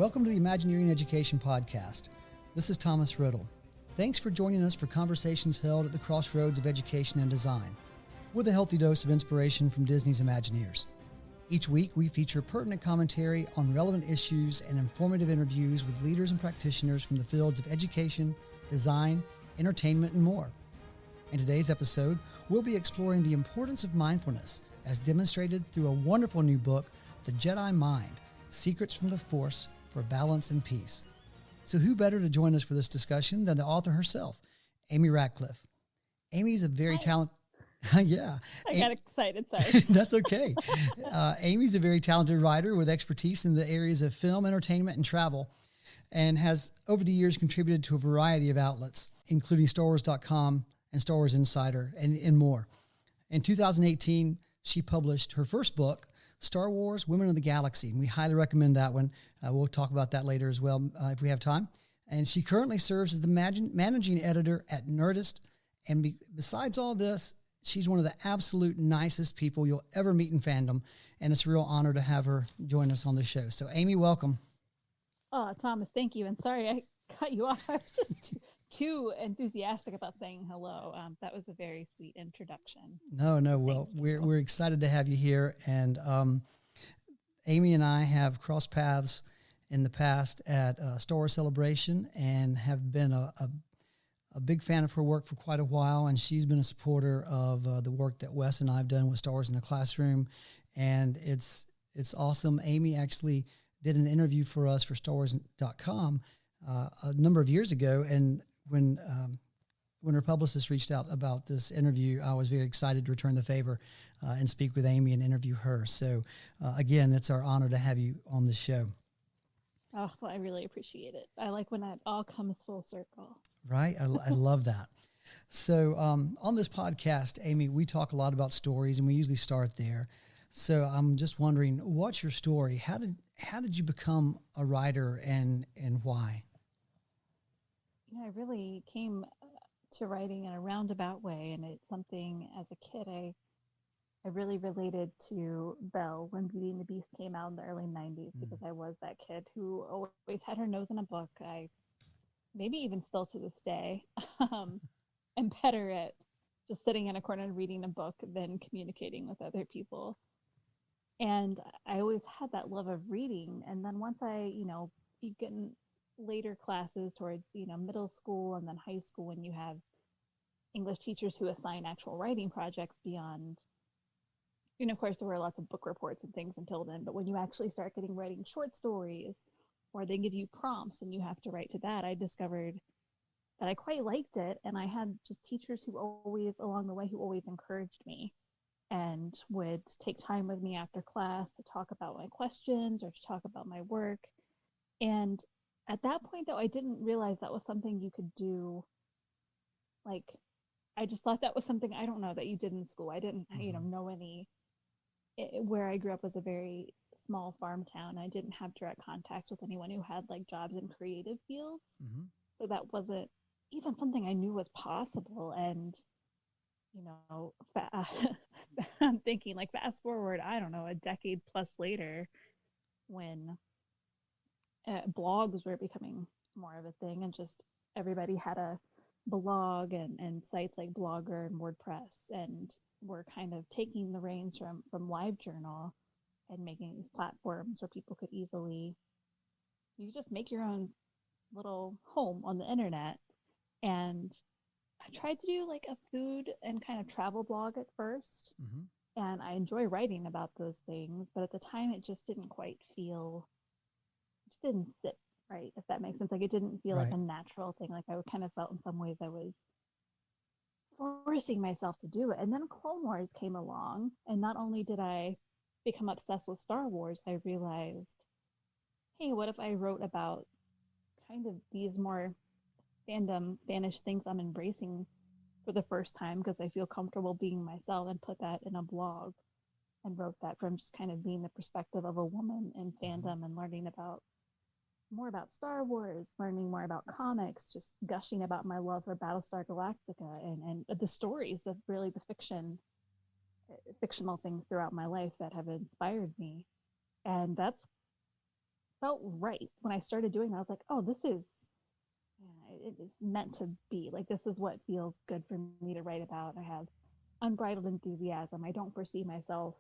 Welcome to the Imagineering Education Podcast. This is Thomas Riddle. Thanks for joining us for conversations held at the crossroads of education and design, with a healthy dose of inspiration from Disney's Imagineers. Each week, we feature pertinent commentary on relevant issues and informative interviews with leaders and practitioners from the fields of education, design, entertainment, and more. In today's episode, we'll be exploring the importance of mindfulness as demonstrated through a wonderful new book, The Jedi Mind, Secrets from the Force for Balance and Peace. So who better to join us for this discussion than the author herself, Amy Ratcliffe. Amy's a very talented... Yeah. I got excited, sorry. That's okay. Amy's a very talented writer with expertise in the areas of film, entertainment, and travel, and has over the years contributed to a variety of outlets, including StarWars.com and Star Wars Insider and more. In 2018, she published her first book, Star Wars, Women of the Galaxy. And we highly recommend that one. We'll talk about that later as well if we have time. And she currently serves as the managing editor at Nerdist. And besides all this, she's one of the absolute nicest people you'll ever meet in fandom. And it's a real honor to have her join us on the show. So Amy, welcome. Oh, Thomas, thank you. And sorry I cut you off. I was just too enthusiastic about saying hello. That was a very sweet introduction. No. Well, we're excited to have you here. And Amy and I have crossed paths in the past at Star Wars Celebration and have been a big fan of her work for quite a while. And she's been a supporter of the work that Wes and I have done with Star Wars in the Classroom. And it's awesome. Amy actually did an interview for us for StarWars.com a number of years ago. And when her publicist reached out about this interview, I was very excited to return the favor and speak with Amy and interview her. So again, it's our honor to have you on the show. Oh, well, I really appreciate it. I like when it all comes full circle. Right? I love that. So on this podcast, Amy, we talk a lot about stories, and we usually start there. So I'm just wondering, what's your story? How did you become a writer, and why? I really came to writing in a roundabout way, and it's something as a kid I really related to Belle when Beauty and the Beast came out in the early 90s because I was that kid who always had her nose in a book. I maybe even still to this day am better at just sitting in a corner and reading a book than communicating with other people. And I always had that love of reading. And then once I, begin later classes towards, middle school and then high school, when you have English teachers who assign actual writing projects beyond, of course, there were lots of book reports and things until then, but when you actually start writing short stories or they give you prompts and you have to write to that, I discovered that I quite liked it. And I had just teachers who always, along the way, who always encouraged me and would take time with me after class to talk about my questions or to talk about my work. And at that point, though, I didn't realize that was something you could do. I just thought that was something, I don't know, that you did in school. I didn't, know any. Where I grew up was a very small farm town. I didn't have direct contacts with anyone who had jobs in creative fields. Mm-hmm. So that wasn't even something I knew was possible. And, I'm thinking fast forward, I don't know, a decade plus later when blogs were becoming more of a thing and just everybody had a blog and sites like Blogger and WordPress and were kind of taking the reins from LiveJournal and making these platforms where people could easily, you could just make your own little home on the internet. And I tried to do a food and kind of travel blog at first. Mm-hmm. And I enjoy writing about those things, but at the time it just didn't quite feel, it just didn't sit right, if that makes sense. It didn't feel like a natural thing. I kind of felt in some ways I was forcing myself to do it. And then Clone Wars came along, and not only did I become obsessed with Star Wars, I realized, hey, what if I wrote about kind of these more fanish things I'm embracing for the first time because I feel comfortable being myself, and put that in a blog and wrote that from just kind of being the perspective of a woman in fandom and learning more about Star Wars, learning more about comics, just gushing about my love for Battlestar Galactica and the stories, the fictional things throughout my life that have inspired me. And that's felt right when I started doing that. I was like, oh, this is, yeah, it is meant to be. Like, this is what feels good for me to write about. I have unbridled enthusiasm. I don't foresee myself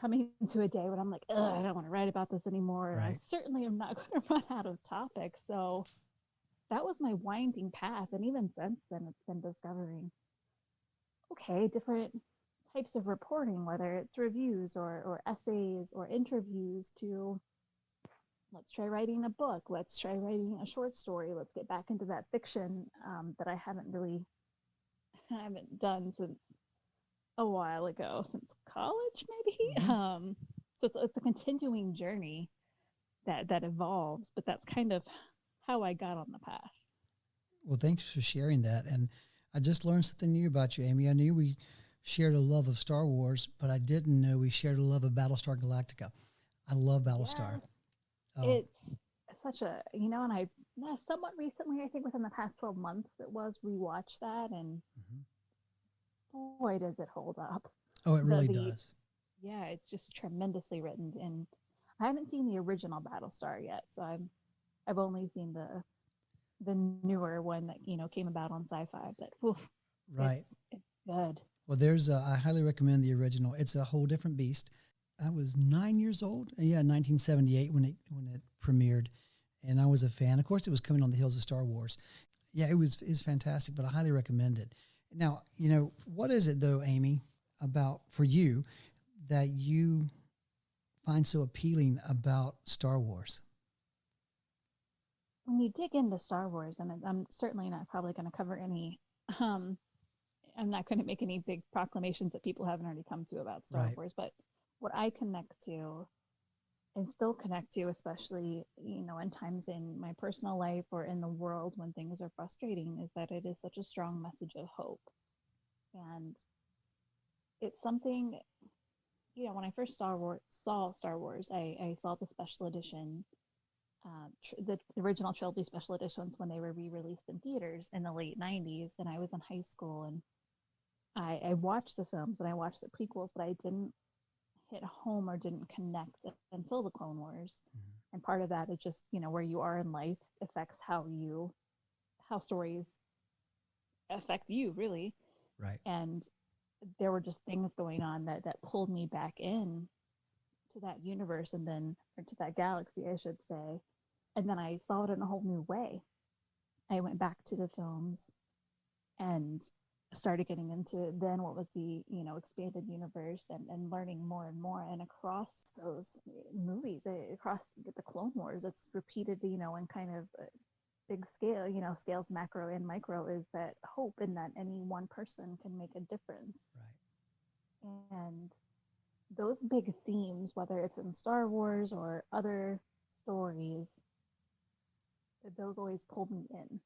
coming into a day when I'm like, ugh, I don't want to write about this anymore. And I Right. certainly am not going to run out of topics. So that was my winding path. And even since then, it's been discovering, okay, different types of reporting, whether it's reviews or essays or interviews, to let's try writing a book, let's try writing a short story, let's get back into that fiction that I haven't done since a while ago, since college maybe. Hmm. So it's a continuing journey that evolves, but that's kind of how I got on the path. Well, thanks for sharing that. And I just learned something new about you, Amy. I knew we shared a love of Star Wars, but I didn't know we shared a love of Battlestar Galactica. I love Battlestar. Yes, Oh, it's such a, and I somewhat recently, I think within the past 12 months, it was rewatch that, and mhm. boy, does it hold up. Oh, it really The does. Yeah, it's just tremendously written, and I haven't seen the original Battlestar yet, so I've only seen the newer one that came about on Sci-Fi, but oof, Right. it's good. Well, I highly recommend the original. It's a whole different beast. I was 9 years old. Yeah, 1978 when it premiered, and I was a fan. Of course, it was coming on the heels of Star Wars. Yeah, it was fantastic, but I highly recommend it. Now, what is it though, Amy, about for you that you find so appealing about Star Wars? When you dig into Star Wars, and I'm certainly not probably going to cover any, um, I'm not going to make any big proclamations that people haven't already come to about Star Right. Wars, but what I connect to and still connect to, especially, in times in my personal life or in the world when things are frustrating, is that it is such a strong message of hope. And it's something, when I first saw Star Wars, I saw the special edition, the original trilogy special editions when they were re-released in theaters in the late 90s, and I was in high school, and I watched the films and I watched the prequels, but I didn't hit home or didn't connect until the Clone Wars. Mhm. And part of that is just, where you are in life affects how stories affect you, really. Right. And there were just things going on that pulled me back in to that universe, and then, or to that galaxy, I should say. And then I saw it in a whole new way. I went back to the films and started getting into then what was the expanded universe, and learning more and more, and across those movies, across the Clone Wars, it's repeated, in kind of a big scale, scales macro and micro, is that hope in that any one person can make a difference. Right. And those big themes, whether it's in Star Wars or other stories, those always pulled me in.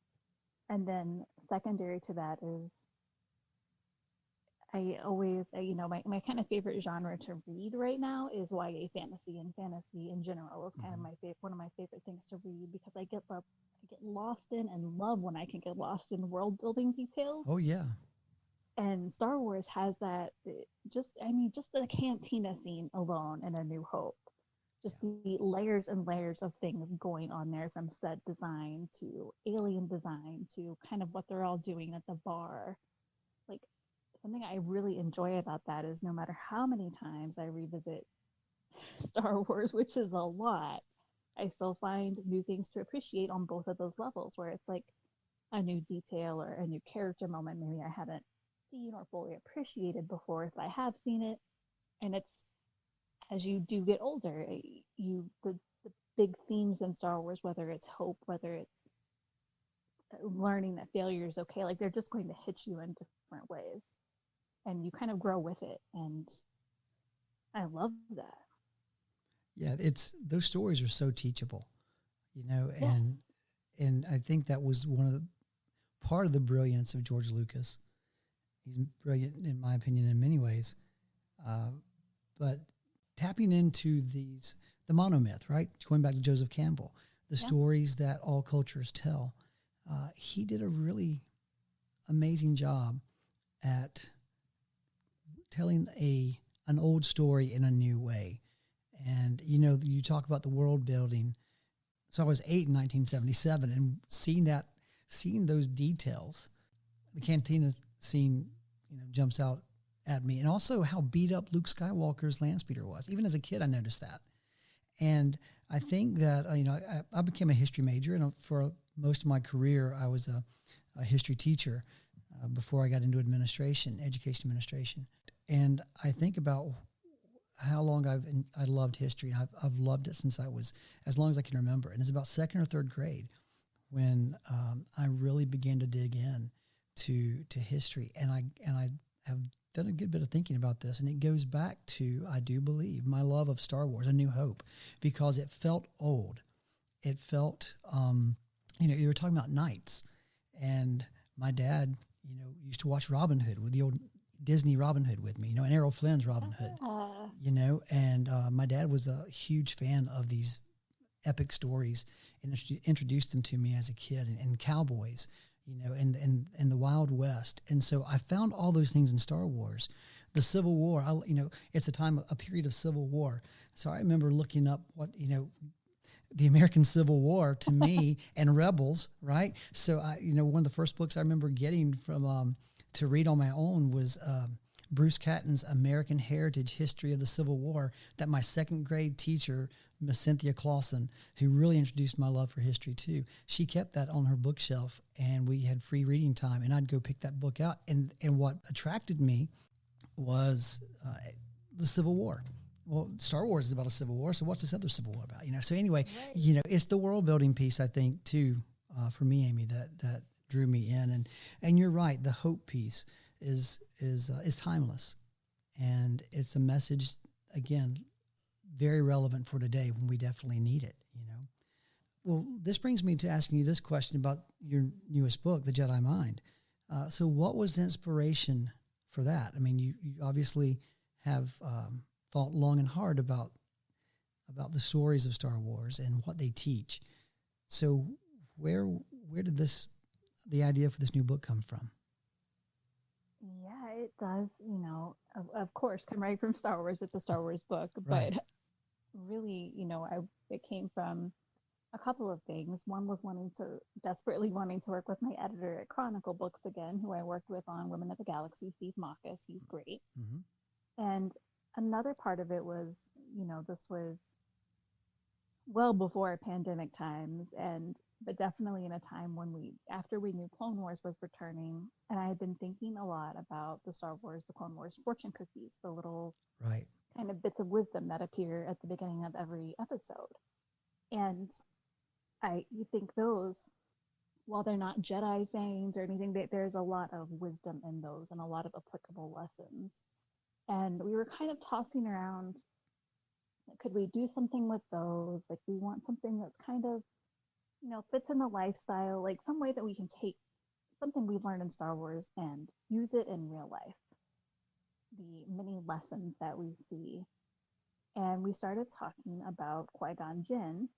And then secondary to that is, I always, my kind of favorite genre to read right now is YA fantasy, and fantasy in general is kind of Hmm. one of my favorite things to read, because I get lost in and love when I can get lost in world building details. Oh yeah. And Star Wars has that. Just the cantina scene alone in A New Hope, Yeah. just the layers and layers of things going on there, from set design to alien design to kind of what they're all doing at the bar. Like, something I really enjoy about that is, no matter how many times I revisit Star Wars, which is a lot, I still find new things to appreciate on both of those levels, where it's like a new detail or a new character moment maybe I hadn't seen or fully appreciated before, if I have seen it. And it's, as you do get older, the big themes in Star Wars, whether it's hope, whether it's learning that failure is okay, like, they're just going to hit you in different ways, and you kind of grow with it. And I love that. Yeah, it's those stories are so teachable, Yes. and I think that was one of the part of the brilliance of George Lucas. He's brilliant in my opinion in many ways, uh, but tapping into the monomyth, right? Going back to Joseph Campbell, the Yeah. stories that all cultures tell. He did a really amazing job at telling an old story in a new way, And, you talk about the world building. So I was 8 in 1977, and seeing those details, the cantina scene, jumps out at me. And also how beat up Luke Skywalker's land speeder was. Even as a kid, I noticed that. And I think that, I became a history major, and for most of my career, I was a history teacher before I got into education administration. And I think about how long I loved history. I've loved it since I was, as long as I can remember. And it's about second or third grade when I really began to dig in to history. And I have done a good bit of thinking about this, and it goes back to, I do believe, my love of Star Wars, A New Hope, because it felt old. It felt, you were talking about knights, and my dad, used to watch Robin Hood with the old Disney Robin Hood with me, and Errol Flynn's Robin Hood, and my dad was a huge fan of these epic stories and introduced them to me as a kid, and cowboys, and the Wild West. And so I found all those things in Star Wars. The Civil War, it's a period of Civil War. So I remember looking up what, the American Civil War to me and Rebels, right? So one of the first books I remember getting from to read on my own was Bruce Catton's American Heritage History of the Civil War, that my second grade teacher, Miss Cynthia Clausen, who really introduced my love for history too, she kept that on her bookshelf, and we had free reading time, and I'd go pick that book out. And what attracted me was the Civil War. Well, Star Wars is about a civil war, so what's this other civil war about? So anyway, right. It's the world building piece, I think, too, for me, Amy, that drew me in. And you're right, the hope piece is timeless, and it's a message, again, very relevant for today when we definitely need it. Well, this brings me to asking you this question about your newest book, The Jedi Mind. So, what was the inspiration for that? I mean, you obviously have thought long and hard about the stories of Star Wars and what they teach. So, where did the idea for this new book come from? Yeah, it does, of course, come right from Star Wars. It's a Star Wars book, right. But really, it came from a couple of things. One was desperately wanting to work with my editor at Chronicle Books again, who I worked with on Women of the Galaxy, Steve Marcus. He's great. Mm-hmm. And another part of it was, this was well before pandemic times, but definitely in a time when after we knew Clone Wars was returning, and I had been thinking a lot about the Clone Wars fortune cookies, the little right. kind of bits of wisdom that appear at the beginning of every episode. And you think those, while they're not Jedi sayings or anything, there's a lot of wisdom in those and a lot of applicable lessons. And we were kind of tossing around, could we do something with those? Like, we want something that's kind of, fits in the lifestyle, like some way that we can take something we've learned in Star Wars and use it in real life. The many lessons that we see. And we started talking about Qui-Gon Jinn,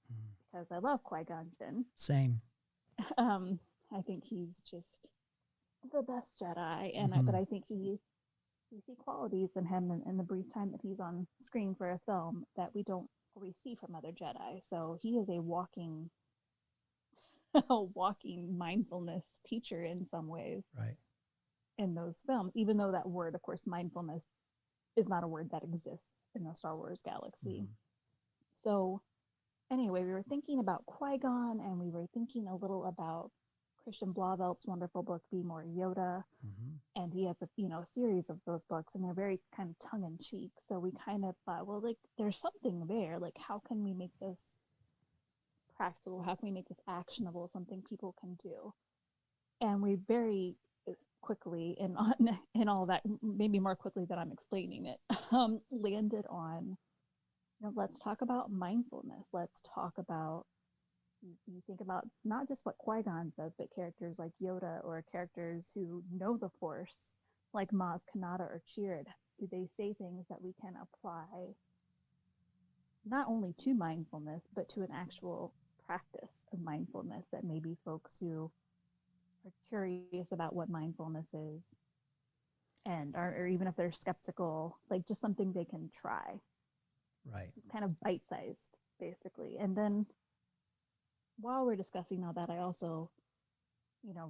because I love Qui-Gon Jinn. Same. I think he's just the best Jedi, and but I think we see qualities in him in the brief time that he's on screen for a film that we don't always see from other Jedi. So he is a walking mindfulness teacher in some ways. Right. In those films, even though that word, of course, mindfulness is not a word that exists in the Star Wars galaxy. So anyway, we were thinking about Qui-Gon, and we were thinking a little about Christian Blauvelt's wonderful book, Be More Yoda. And he has a series of those books, and they're very kind of tongue-in-cheek. So we kind of thought, well, like, there's something there. Like, how can we make this practical? How can we make this actionable, something people can do? And we very quickly, and all that, maybe more quickly than I'm explaining it, landed on, let's talk about mindfulness. Let's talk about, you think about not just what Qui-Gon says, but characters like Yoda, or characters who know the Force, like Maz Kanata or Chirrut. Do they say things that we can apply not only to mindfulness, but to an actual practice of mindfulness that maybe folks who are curious about what mindfulness is, and or even if they're skeptical, like just something they can try. Right. kind of bite-sized, basically. And then while we're discussing all that, I also,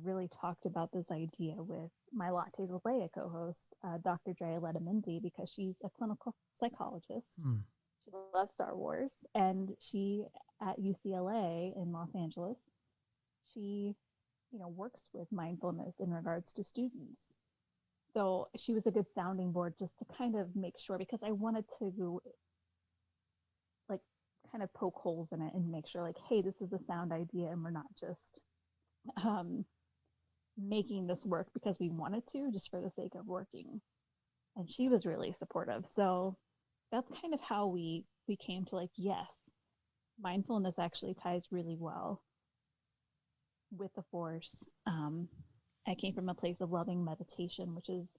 really talked about this idea with my Lattes with Leia co-host, Dr. Drea Letamendi, because she's a clinical psychologist. Hmm. She loves Star Wars, and she at UCLA in Los Angeles, she, works with mindfulness in regards to students. So she was a good sounding board just to kind of make sure, because I wanted to like kind of poke holes in it and make sure like, hey, this is a sound idea and we're not just um, making this work because we wanted to, just for the sake of working. And she was really supportive. So that's kind of how we came to like, yes, mindfulness actually ties really well with the force. I came from a place of loving meditation, which is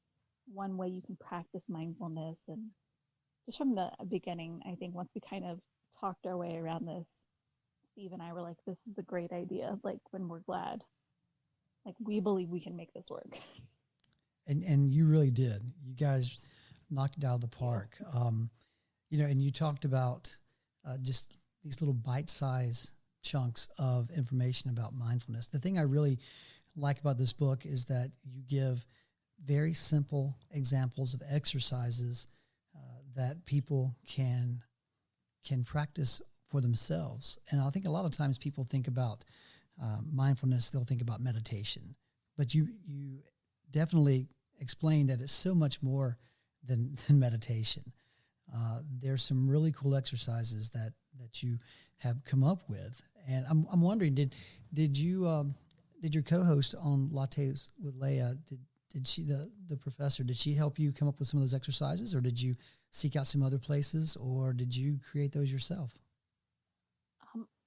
one way you can practice mindfulness. And just from the beginning, I think once we kind of talked our way around this, Steve and I were like, this is a great idea. Like, when we're glad, like, we believe we can make this work. And you really did. You guys knocked it out of the park. And you talked about just these little bite-sized chunks of information about mindfulness. The thing I really like about this book is that you give very simple examples of exercises that people can practice for themselves. And I think a lot of times people think about mindfulness, they'll think about meditation, but you definitely explain that it's so much more than meditation. There's some really cool exercises that you have come up with, and I'm wondering, did your co-host on Lattes with Leia, did she, the professor, did she help you come up with some of those exercises, or did you seek out some other places, or did you create those yourself?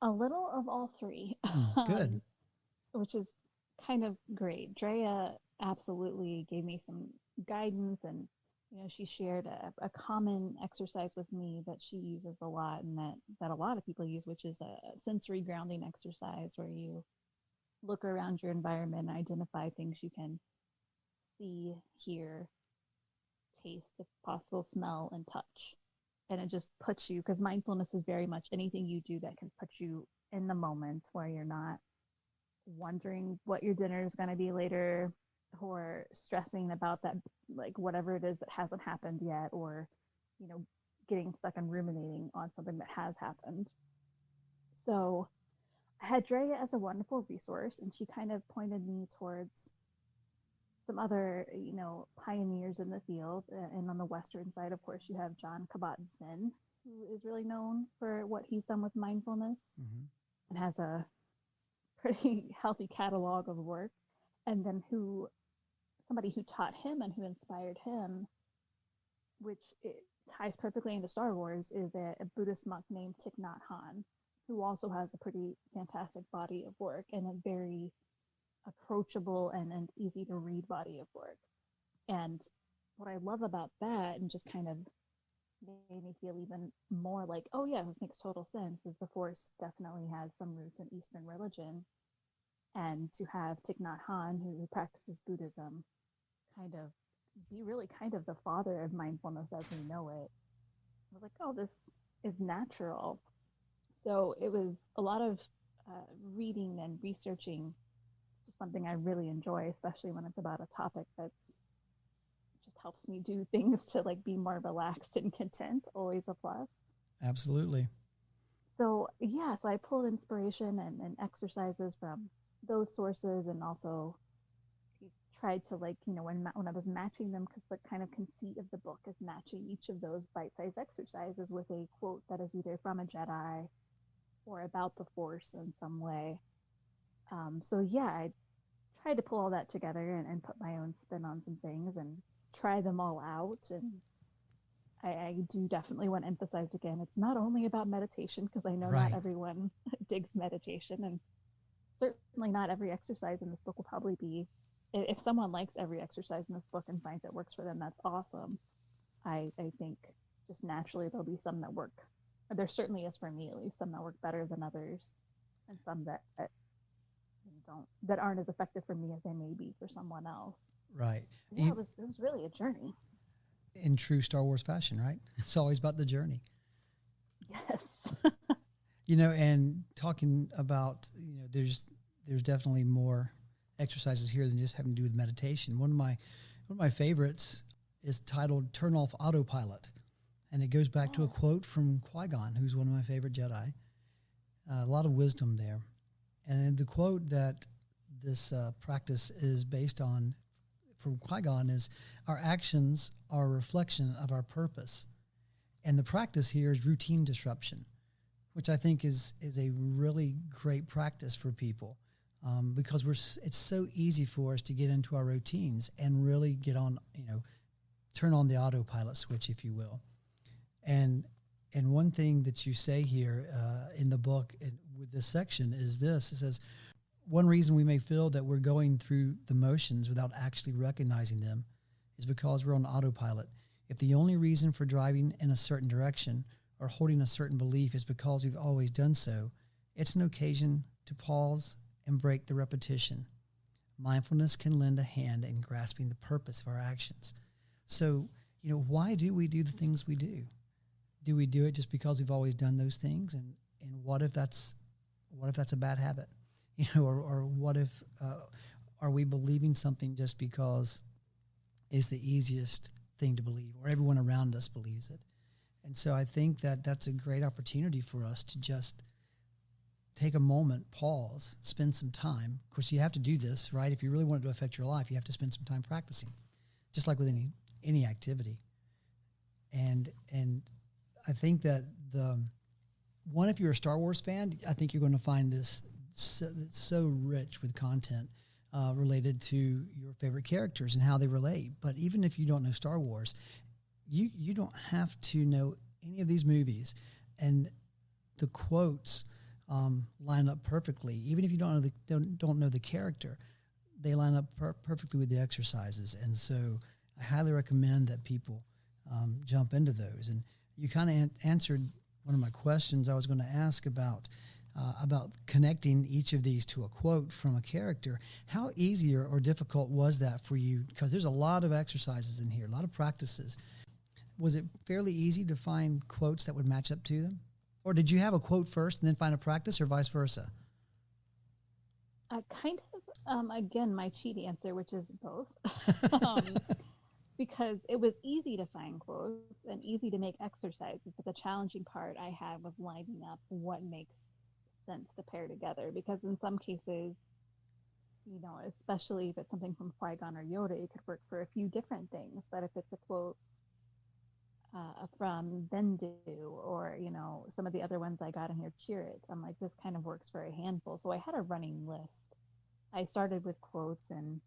A little of all three. Good. Which is kind of great. Drea absolutely gave me some guidance, and she shared a common exercise with me that she uses a lot, and that a lot of people use, which is a sensory grounding exercise where you look around your environment and identify things you can see, hear, taste, if possible, smell, and touch. And it just puts you, because mindfulness is very much anything you do that can put you in the moment, where you're not wondering what your dinner is going to be later, or stressing about that, like whatever it is that hasn't happened yet, or getting stuck and ruminating on something that has happened. So I had Drea as a wonderful resource, and she kind of pointed me towards some other pioneers in the field. And on the western side, of course, you have John Kabat-Zinn, who is really known for what he's done with mindfulness, Mm-hmm. and has a pretty healthy catalog of work. And then somebody who taught him and who inspired him, which it ties perfectly into Star Wars, is a Buddhist monk named Thich Nhat Hanh, who also has a pretty fantastic body of work and a very approachable and easy to read body of work. And what I love about that, and just kind of made me feel even more like, oh yeah, this makes total sense, is the Force definitely has some roots in Eastern religion. And to have Thich Nhat Hanh, who practices Buddhism, kind of be really kind of the father of mindfulness as we know it, I was like, oh, this is natural. So it was a lot of reading and researching, just something I really enjoy, especially when it's about a topic that's just helps me do things to like be more relaxed and content. Always a plus. Absolutely. So yeah, so I pulled inspiration and exercises from those sources, and also tried to, like, when I was matching them, because the kind of conceit of the book is matching each of those bite-sized exercises with a quote that is either from a Jedi or about the Force in some way. So yeah, I tried to pull all that together and put my own spin on some things and try them all out. And I do definitely want to emphasize again, it's not only about meditation, because I know not Right. everyone digs meditation, and certainly not every exercise in this book will probably be, if someone likes every exercise in this book and finds it works for them, that's awesome. I think just naturally there'll be some that work. There certainly is for me, at least, some that work better than others, and some that don't, that aren't as effective for me as they may be for someone else. Right. So yeah, it was really a journey. In true Star Wars fashion, right? It's always about the journey. Yes. And talking about, there's definitely more exercises here than just having to do with meditation. One of my favorites is titled "Turn Off Autopilot," and it goes back to a Oh, quote from Qui-Gon, who's one of my favorite Jedi. A lot of wisdom there, and the quote that this practice is based on from Qui-Gon is, "Our actions are a reflection of our purpose," and the practice here is routine disruption, which I think is a really great practice for people, because it's so easy for us to get into our routines and really get on, turn on the autopilot switch, if you will. And and one thing that you say here in the book with this section is this: it says, one reason we may feel that we're going through the motions without actually recognizing them is because we're on autopilot. If the only reason for driving in a certain direction or holding a certain belief is because we've always done so, it's an occasion to pause and break the repetition. Mindfulness can lend a hand in grasping the purpose of our actions. So, why do we do the things we do? Do we do it just because we've always done those things? And what if that's a bad habit? Or what if are we believing something just because it's the easiest thing to believe, or everyone around us believes it? And so I think that that's a great opportunity for us to just take a moment, pause, spend some time. Of course, you have to do this, right? If you really want it to affect your life, you have to spend some time practicing, just like with any activity. And I think that if you're a Star Wars fan, I think you're going to find this so rich with content related to your favorite characters and how they relate. But even if you don't know Star Wars, you don't have to know any of these movies, and the quotes line up perfectly. Even if you don't know the character, they line up perfectly with the exercises. And so I highly recommend that people jump into those. And you kind of answered one of my questions I was going to ask about connecting each of these to a quote from a character. How easy or difficult was that for you? Because there's a lot of exercises in here, a lot of practices. Was it fairly easy to find quotes that would match up to them? Or did you have a quote first and then find a practice, or vice versa? kind of, again, my cheat answer, which is both. um, because it was easy to find quotes and easy to make exercises, but the challenging part I had was lining up what makes sense to pair together. Because in some cases, especially if it's something from Qui-Gon or Yoda, it could work for a few different things. But if it's a quote from Bendu, or some of the other ones I got in here, cheer it, I'm like, this kind of works for a handful. So I had a running list. I started with quotes and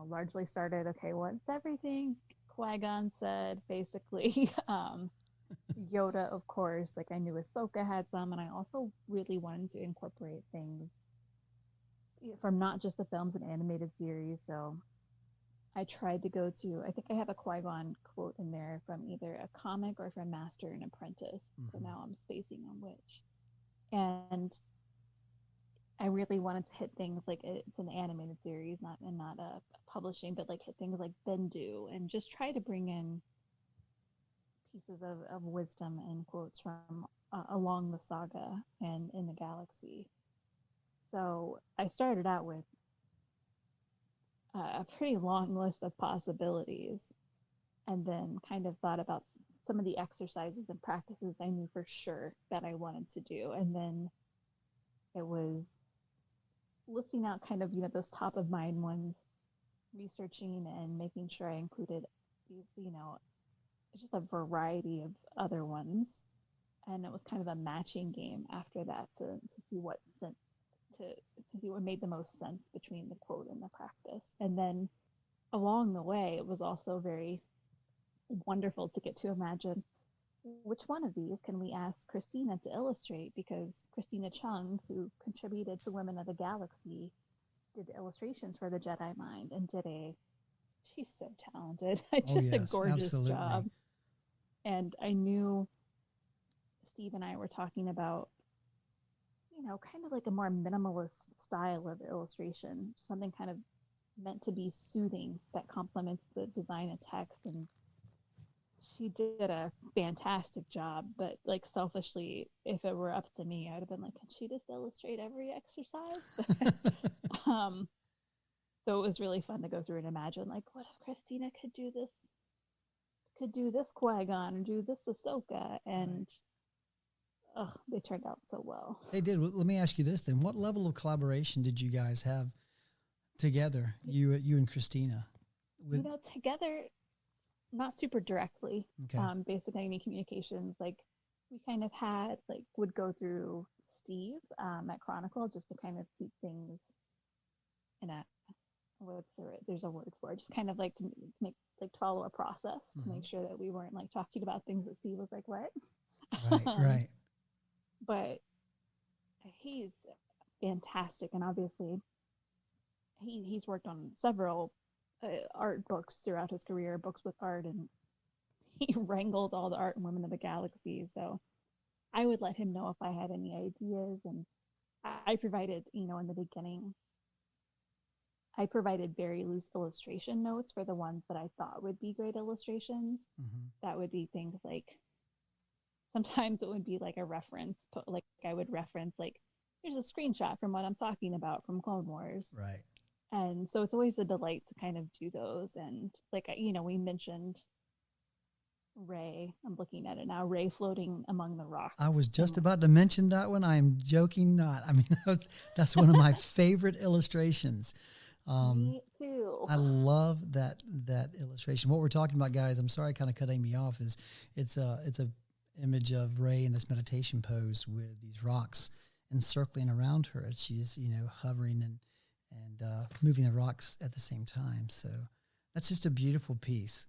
largely started, okay, what's everything Qui-Gon said, basically. Yoda, of course, like I knew Ahsoka had some, and I also really wanted to incorporate things from not just the films and animated series. So I tried to go to, I think I have a Qui-Gon quote in there from either a comic or from Master and Apprentice. So Mm-hmm. now I'm spacing on which. And I really wanted to hit things like it's an animated series, not a publishing, but like hit things like Bendu, and just try to bring in pieces of wisdom and quotes from along the saga and in the galaxy. So I started out with a pretty long list of possibilities, and then kind of thought about some of the exercises and practices I knew for sure that I wanted to do. And then it was listing out kind of, those top of mind ones, researching and making sure I included these, just a variety of other ones. And it was kind of a matching game after that to see what sent to see what made the most sense between the quote and the practice. And then along the way, it was also very wonderful to get to imagine which one of these can we ask Christina to illustrate, because Christina Chung, who contributed to Women of the Galaxy, did the illustrations for the Jedi Mind and she's so talented. Oh, Just a yes, gorgeous absolutely. job. And I knew Steve and I were talking about, kind of like a more minimalist style of illustration, something kind of meant to be soothing that complements the design and text. And she did a fantastic job, but like selfishly, if it were up to me, I'd have been like, can she just illustrate every exercise? um, so it was really fun to go through and imagine, like, what if Christina could do this Qui-Gon or do this Ahsoka, and they turned out so well. They did. Let me ask you this then: what level of collaboration did you guys have together, you and Christina? Together, not super directly. Okay. Basically, any communications, like we kind of had, like, would go through Steve at Chronicle, just to kind of keep things in a, there's a word for it, just kind of like to make, like, follow a process to make sure that we weren't like talking about things that Steve was like, what? Right. But he's fantastic, and obviously he's worked on several art books throughout his career, books with art, and he wrangled all the art in Women of the Galaxy. So I would let him know if I had any ideas, and I provided, in the beginning, I provided very loose illustration notes for the ones that I thought would be great illustrations. That would be things like, sometimes it would be like a reference, like I would reference, like, here's a screenshot from what I'm talking about from Clone Wars. Right. And so it's always a delight to kind of do those. And like, we mentioned Rey. I'm looking at it now. Rey floating among the rocks. I was just about to mention that one. I am joking not. I mean, that's one of my favorite illustrations. Me too. I love that illustration. What we're talking about, guys, I'm sorry I kind of cut Amy off, is it's a image of Rey in this meditation pose with these rocks encircling around her. She's, hovering and moving the rocks at the same time. So that's just a beautiful piece.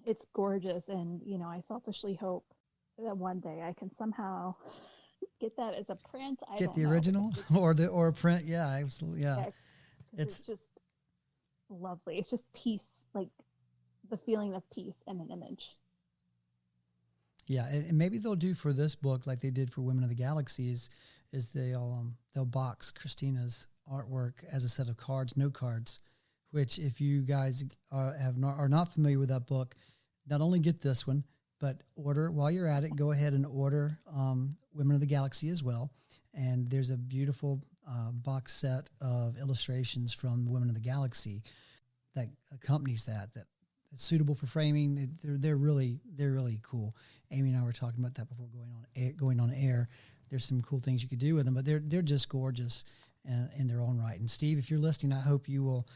It's gorgeous. And, I selfishly hope that one day I can somehow get that as a print. Get the original or a print. Yeah, absolutely. Yeah. It's just lovely. It's just peace, like the feeling of peace in an image. Yeah, and maybe they'll do for this book like they did for Women of the Galaxy is they'll box Christina's artwork as a set of cards, note cards, which if you guys are not familiar with that book, not only get this one, but order while you're at it. Go ahead and order Women of the Galaxy as well, and there's a beautiful box set of illustrations from Women of the Galaxy that accompanies that's suitable for framing. They're really cool. Amy and I were talking about that before going on air. There's some cool things you could do with them, but they're just gorgeous in their own right. And Steve, if you're listening, I hope you will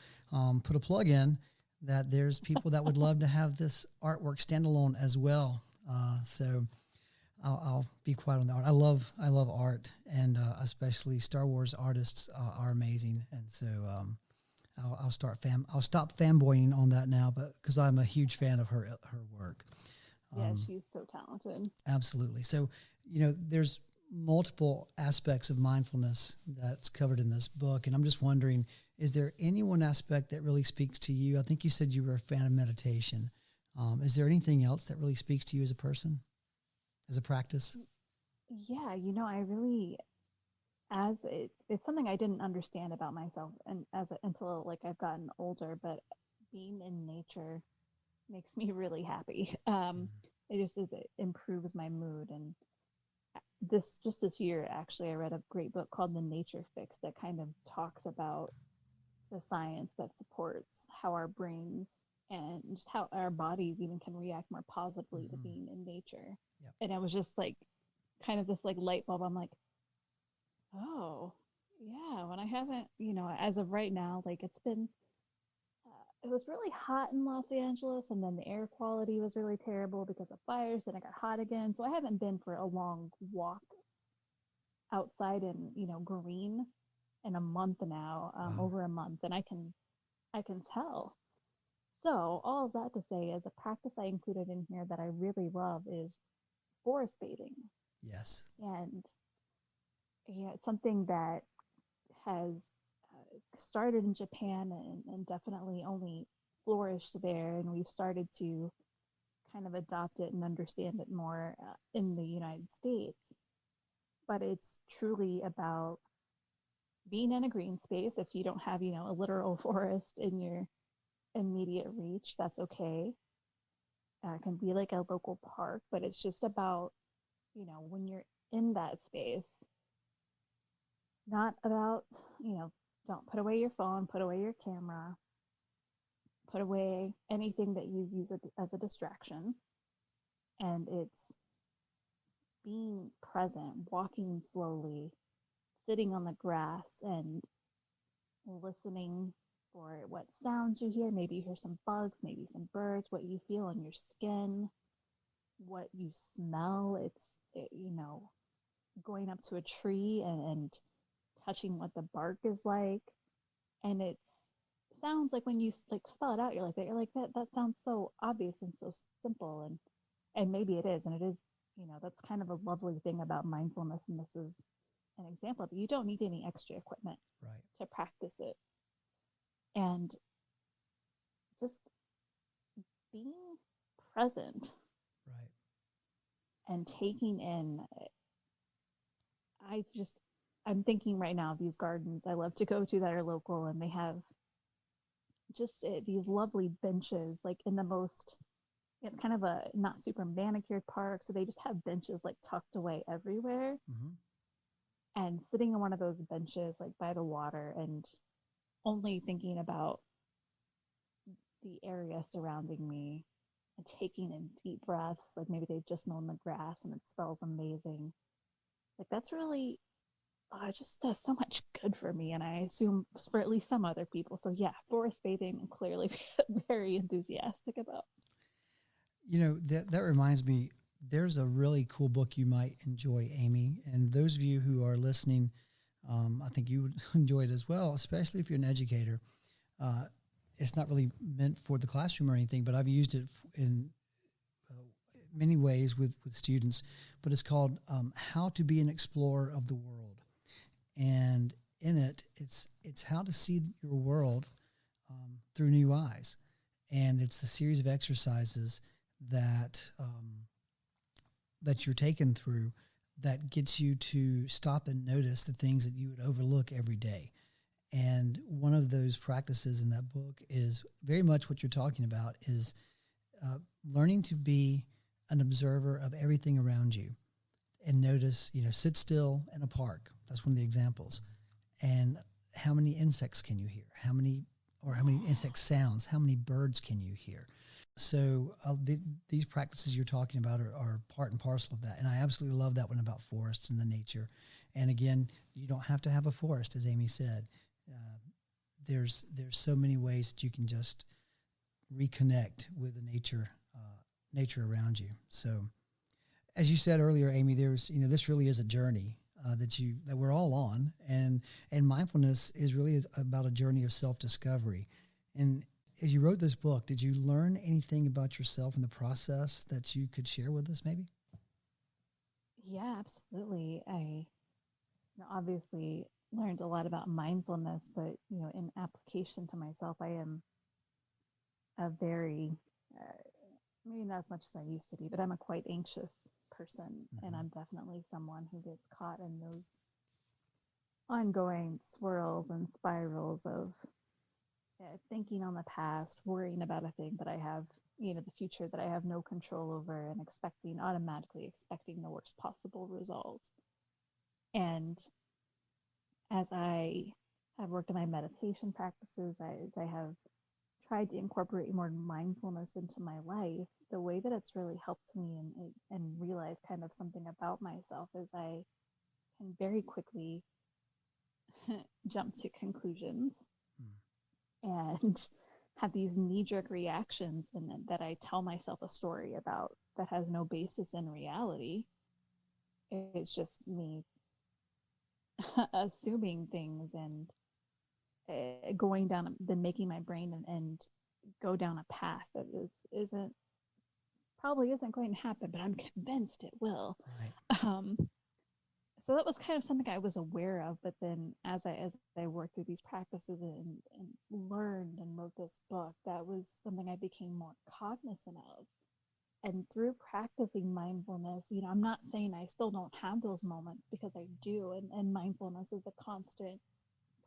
put a plug in that there's people that would love to have this artwork standalone as well. So I'll be quiet on that one. I love art, and especially Star Wars artists are amazing. And so I'll stop fanboying on that now, but because I'm a huge fan of her work. Yeah, she's so talented. Absolutely. So, there's multiple aspects of mindfulness that's covered in this book, and I'm just wondering, is there any one aspect that really speaks to you? I think you said you were a fan of meditation. Is there anything else that really speaks to you as a person, as a practice? Yeah, I really, it's something I didn't understand about myself, and until like I've gotten older, but being in nature makes me really happy. It improves my mood. And this year, actually, I read a great book called The Nature Fix that kind of talks about the science that supports how our brains and just how our bodies even can react more positively to being in nature. Yep. And it was just like kind of this like light bulb. I'm like, oh yeah, when I haven't, as of right now, like it was really hot in Los Angeles, and then the air quality was really terrible because of fires. Then it got hot again. So I haven't been for a long walk outside in, green in a month now, Wow. over a month. And I can tell. So all of that to say is a practice I included in here that I really love is forest bathing. Yes. And it's something that has started in Japan and definitely only flourished there. And we've started to kind of adopt it and understand it more in the United States. But it's truly about being in a green space. If you don't have, a literal forest in your immediate reach, that's okay. can be like a local park, but it's just about, when you're in that space, not about, don't put away your phone, put away your camera, put away anything that you use as a distraction. And it's being present, walking slowly, sitting on the grass and listening for what sounds you hear. Maybe you hear some bugs, maybe some birds, what you feel on your skin, what you smell. Going up to a tree and touching what the bark is like. And it sounds like when you like spell it out, that sounds so obvious and so simple. And maybe it is, and it is, that's kind of a lovely thing about mindfulness. And this is an example of it. You don't need any extra equipment Right. to practice it. And just being present. Right. And taking in, I'm thinking right now of these gardens I love to go to that are local, and they have just these lovely benches, like in the most, it's kind of a not super manicured park, so they just have benches like tucked away everywhere. Mm-hmm. And sitting on one of those benches like by the water and only thinking about the area surrounding me and taking in deep breaths, like maybe they've just mown the grass and it smells amazing. Like that's really, it just does so much good for me, and I assume for at least some other people. So yeah, forest bathing, I'm clearly very enthusiastic about. That reminds me, there's a really cool book you might enjoy, Amy. And those of you who are listening, I think you would enjoy it as well, especially if you're an educator. It's not really meant for the classroom or anything, but I've used it in many ways with students. But it's called How to Be an Explorer of the World. And in it, it's how to see your world through new eyes. And it's a series of exercises that you're taken through that gets you to stop and notice the things that you would overlook every day. And one of those practices in that book is very much what you're talking about, is learning to be an observer of everything around you and notice, sit still in a park. That's one of the examples. And how many insects can you hear? How many insect sounds? How many birds can you hear? So these practices you're talking about are part and parcel of that. And I absolutely love that one about forests and the nature. And again, you don't have to have a forest, as Amy said. There's so many ways that you can just reconnect with the nature around you. So as you said earlier, Amy, this really is a journey that we're all on. And mindfulness is really about a journey of self-discovery. And as you wrote this book, did you learn anything about yourself in the process that you could share with us, maybe? Yeah, absolutely. I obviously learned a lot about mindfulness, but in application to myself, I am a very maybe not as much as I used to be, but I'm a quite anxious person, Mm-hmm. and I'm definitely someone who gets caught in those ongoing swirls and spirals of thinking on the past, worrying about a thing that I have, the future that I have no control over, and automatically expecting the worst possible result. And as I have worked on my meditation practices, as I have tried to incorporate more mindfulness into my life, the way that it's really helped me and realize kind of something about myself is I can very quickly jump to conclusions and have these knee-jerk reactions, and that I tell myself a story about that has no basis in reality. It's just me assuming things and making my brain and go down a path that probably isn't going to happen, but I'm convinced it will. Right. So that was kind of something I was aware of, but then as I worked through these practices and learned and wrote this book, that was something I became more cognizant of. And through practicing mindfulness, I'm not saying I still don't have those moments, because I do, and mindfulness is a constant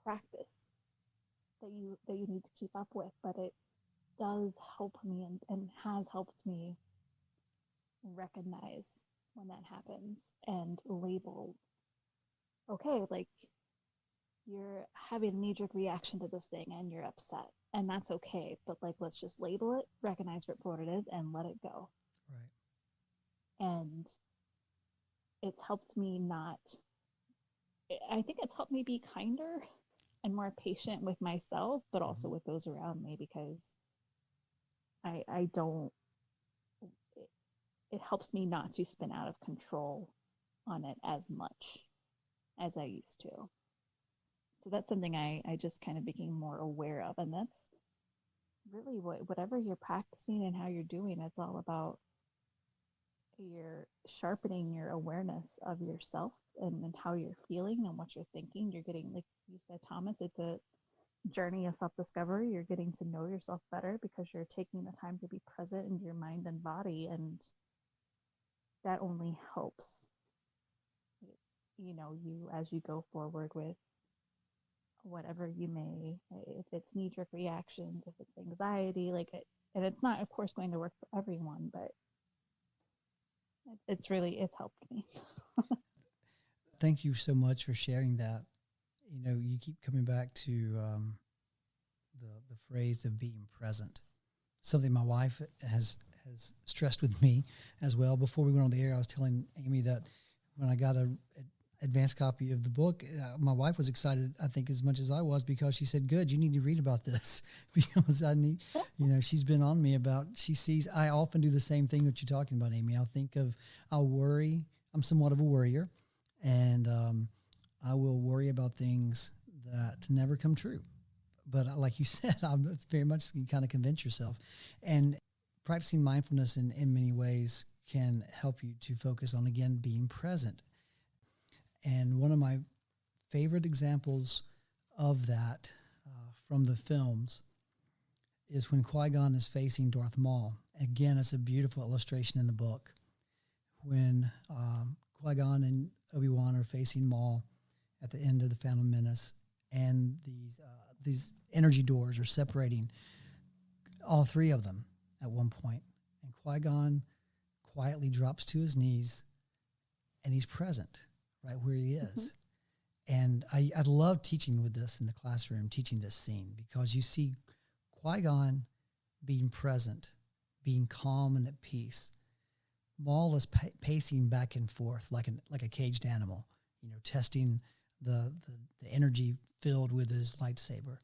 practice that you need to keep up with, but it does help me and has helped me recognize when that happens and label, okay, like you're having a knee-jerk reaction to this thing and you're upset, and that's okay, but like let's just label it, recognize it for what it is, and let it go. Right. And it's helped me not, I think it's helped me be kinder and more patient with myself, but also with those around me, because I don't, it helps me not to spin out of control on it as much as I used to. So that's something I just kind of became more aware of. And that's really whatever you're practicing and how you're doing, it's all about you're sharpening your awareness of yourself and how you're feeling and what you're thinking. You're getting, like you said, Thomas, it's a journey of self-discovery. You're getting to know yourself better because you're taking the time to be present in your mind and body, and that only helps, you know, you as you go forward with whatever you may, if it's knee-jerk reactions, if it's anxiety, like it, and it's not of course going to work for everyone, but it's helped me. Thank you so much for sharing that. You know, you keep coming back to the phrase of being present. Something my wife has stressed with me as well. Before we went on the air, I was telling Amy that when I got a advanced copy of the book, my wife was excited, I think, as much as I was, because she said, good, you need to read about this. Because I need, you know, she's been on me about, she sees, I often do the same thing that you're talking about, Amy. I'll worry. I'm somewhat of a worrier, and I will worry about things that never come true. But like you said, it's very much, you kind of convince yourself. And practicing mindfulness in many ways can help you to focus on, again, being present. And one of my favorite examples of that from the films is when Qui-Gon is facing Darth Maul. Again, it's a beautiful illustration in the book. When Qui-Gon and Obi-Wan are facing Maul at the end of the Phantom Menace, and these energy doors are separating all three of them at one point. And Qui-Gon quietly drops to his knees, and he's present right where he is. And I love teaching with this in the classroom, teaching this scene, because you see Qui-Gon being present, being calm and at peace. Maul is pacing back and forth like a caged animal, you know, testing the energy filled with his lightsaber.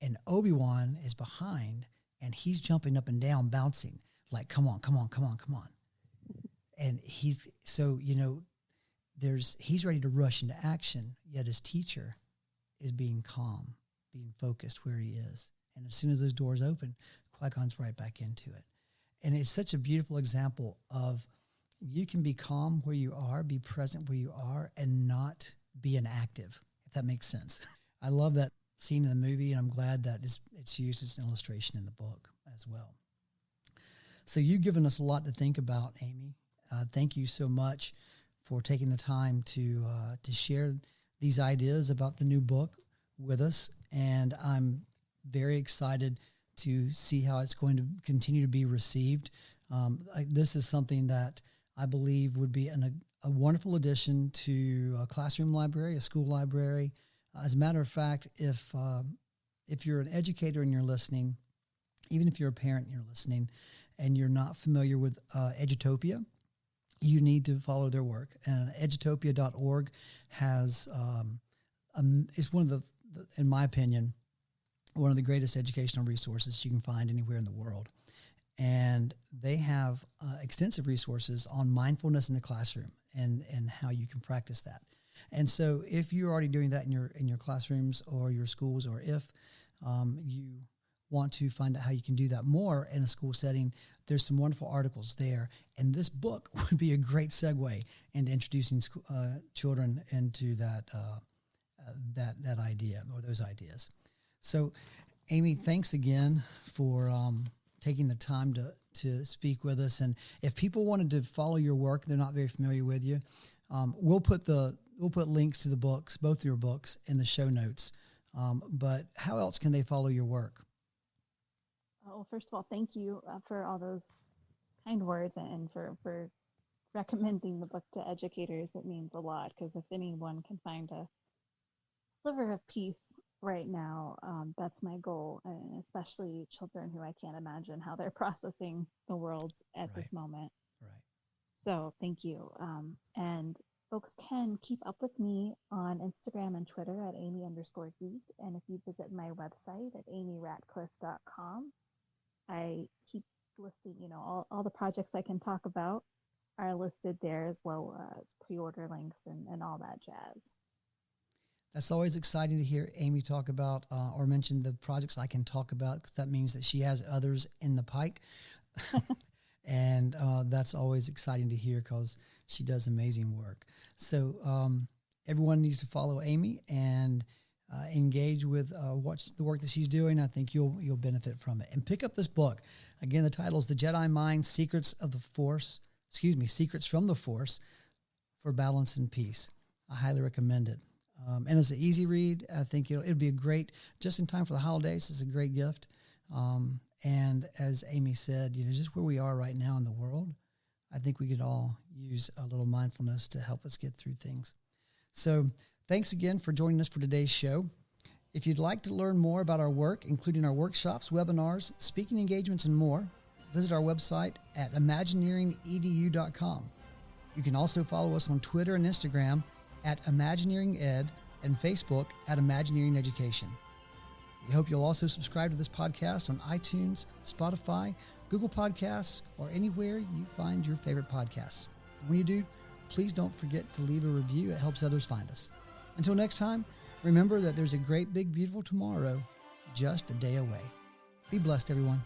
And Obi-Wan is behind, and he's jumping up and down, bouncing, like, come on, come on, come on, come on. And he's, so, you know, he's ready to rush into action, yet his teacher is being calm, being focused where he is. And as soon as those doors open, Qui-Gon's right back into it. And it's such a beautiful example of, you can be calm where you are, be present where you are, and not be inactive, if that makes sense. I love that scene in the movie, and I'm glad that it's used as an illustration in the book as well. So you've given us a lot to think about, Amy. Thank you so much for taking the time to share these ideas about the new book with us. And I'm very excited to see how it's going to continue to be received. This is something that I believe would be a wonderful addition to a classroom library, a school library. As a matter of fact, if you're an educator and you're listening, even if you're a parent and you're listening, and you're not familiar with Edutopia, you need to follow their work. And edutopia.org has is one of the, in my opinion, one of the greatest educational resources you can find anywhere in the world. And they have extensive resources on mindfulness in the classroom and how you can practice that. And so if you're already doing that in your classrooms or your schools, or if you want to find out how you can do that more in a school setting, there's some wonderful articles there. And this book would be a great segue into introducing children into that idea, or those ideas. So, Amy, thanks again for taking the time to speak with us. And if people wanted to follow your work, they're not very familiar with you, we'll put links to the books, both your books, in the show notes. But how else can they follow your work? Well, first of all, thank you for all those kind words and for recommending the book to educators. It means a lot, because if anyone can find a sliver of peace right now, that's my goal, and especially children who I can't imagine how they're processing the world at Right. this moment. Right. So thank you. And folks can keep up with me on Instagram and Twitter at Amy_Geek. And if you visit my website at amyratcliffe.com, I keep listing, all the projects I can talk about are listed there, as well as pre-order links and all that jazz. That's always exciting to hear Amy talk about or mention the projects I can talk about, because that means that she has others in the pike. And that's always exciting to hear, because she does amazing work. So everyone needs to follow Amy and engage with what's the work that she's doing. I think you'll benefit from it. And pick up this book. Again, the title is The Jedi Mind, Secrets from the Force for Balance and Peace. I highly recommend it. And it's an easy read. I think it'll be a great, just in time for the holidays, it's a great gift. And as Amy said, just where we are right now in the world, I think we could all use a little mindfulness to help us get through things. So thanks again for joining us for today's show. If you'd like to learn more about our work, including our workshops, webinars, speaking engagements, and more, visit our website at imagineeringedu.com. You can also follow us on Twitter and Instagram at ImagineeringEd and Facebook at Imagineering Education. We hope you'll also subscribe to this podcast on iTunes, Spotify, Google Podcasts, or anywhere you find your favorite podcasts. And when you do, please don't forget to leave a review. It helps others find us. Until next time, remember that there's a great, big, beautiful tomorrow just a day away. Be blessed, everyone.